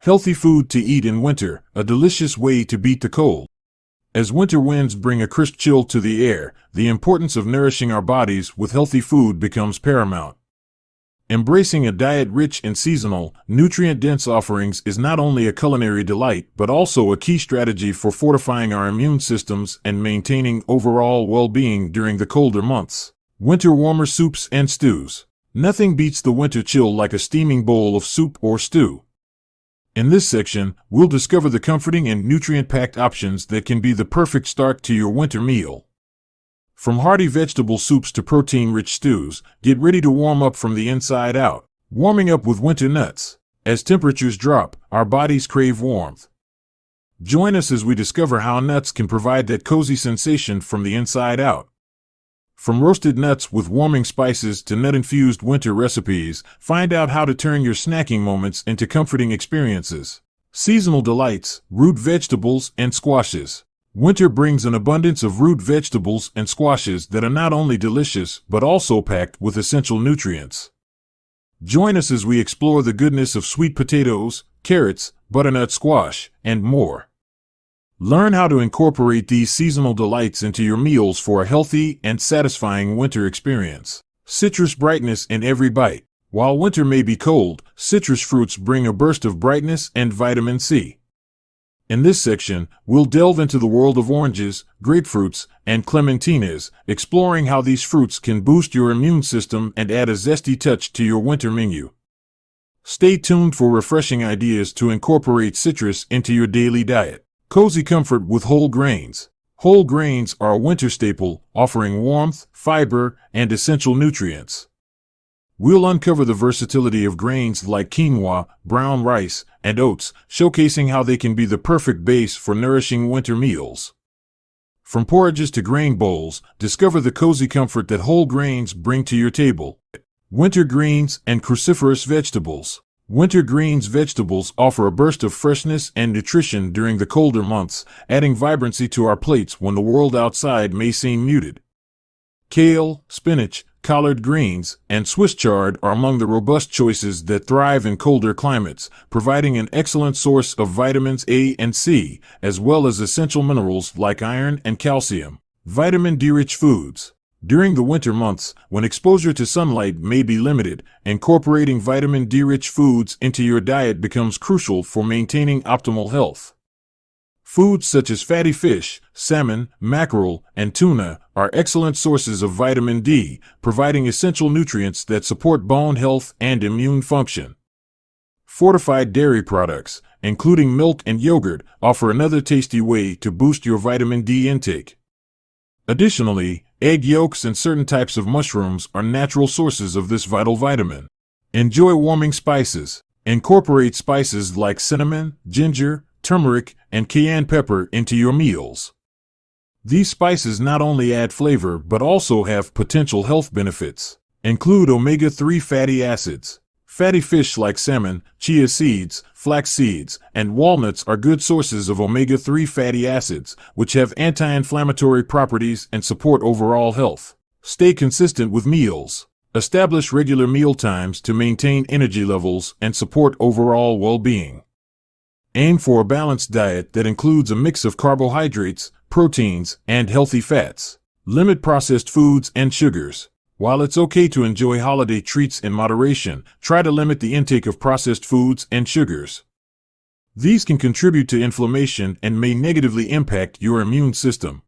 Healthy food to eat in winter, a delicious way to beat the cold. As winter winds bring a crisp chill to the air, the importance of nourishing our bodies with healthy food becomes paramount. Embracing a diet rich in seasonal, nutrient-dense offerings is not only a culinary delight but also a key strategy for fortifying our immune systems and maintaining overall well-being during the colder months. Winter warmer soups and stews. Nothing beats the winter chill like a steaming bowl of soup or stew. In this section, we'll discover the comforting and nutrient-packed options that can be the perfect start to your winter meal. From hearty vegetable soups to protein-rich stews, get ready to warm up from the inside out. Warming up with winter nuts. As temperatures drop, our bodies crave warmth. Join us as we discover how nuts can provide that cozy sensation from the inside out. From roasted nuts with warming spices to nut-infused winter recipes, find out how to turn your snacking moments into comforting experiences. Seasonal delights, root vegetables, and squashes. Winter brings an abundance of root vegetables and squashes that are not only delicious but also packed with essential nutrients. Join us as we explore the goodness of sweet potatoes, carrots, butternut squash, and more. Learn how to incorporate these seasonal delights into your meals for a healthy and satisfying winter experience. Citrus brightness in every bite. While winter may be cold, citrus fruits bring a burst of brightness and vitamin C. In this section, we'll delve into the world of oranges, grapefruits, and clementines, exploring how these fruits can boost your immune system and add a zesty touch to your winter menu. Stay tuned for refreshing ideas to incorporate citrus into your daily diet. Cozy comfort with whole grains. Whole grains are a winter staple, offering warmth, fiber, and essential nutrients. We'll uncover the versatility of grains like quinoa, brown rice, and oats, showcasing how they can be the perfect base for nourishing winter meals. From porridges to grain bowls, discover the cozy comfort that whole grains bring to your table. Winter greens and cruciferous vegetables. Winter greens vegetables offer a burst of freshness and nutrition during the colder months, adding vibrancy to our plates when the world outside may seem muted. Kale, spinach, collard greens, and Swiss chard are among the robust choices that thrive in colder climates, providing an excellent source of vitamins A and C, as well as essential minerals like iron and calcium. Vitamin D-rich foods. During the winter months, when exposure to sunlight may be limited, incorporating vitamin D-rich foods into your diet becomes crucial for maintaining optimal health. Foods such as fatty fish, salmon, mackerel, and tuna are excellent sources of vitamin D, providing essential nutrients that support bone health and immune function. Fortified dairy products, including milk and yogurt, offer another tasty way to boost your vitamin D intake. Additionally, egg yolks and certain types of mushrooms are natural sources of this vital vitamin. Enjoy warming spices. Incorporate spices like cinnamon, ginger, turmeric, and cayenne pepper into your meals. These spices not only add flavor but also have potential health benefits. Include omega-3 fatty acids. Fatty fish like salmon, chia seeds, flax seeds, and walnuts are good sources of omega-3 fatty acids, which have anti-inflammatory properties and support overall health. Stay consistent with meals. Establish regular meal times to maintain energy levels and support overall well-being. Aim for a balanced diet that includes a mix of carbohydrates, proteins, and healthy fats. Limit processed foods and sugars. While it's okay to enjoy holiday treats in moderation, try to limit the intake of processed foods and sugars. These can contribute to inflammation and may negatively impact your immune system.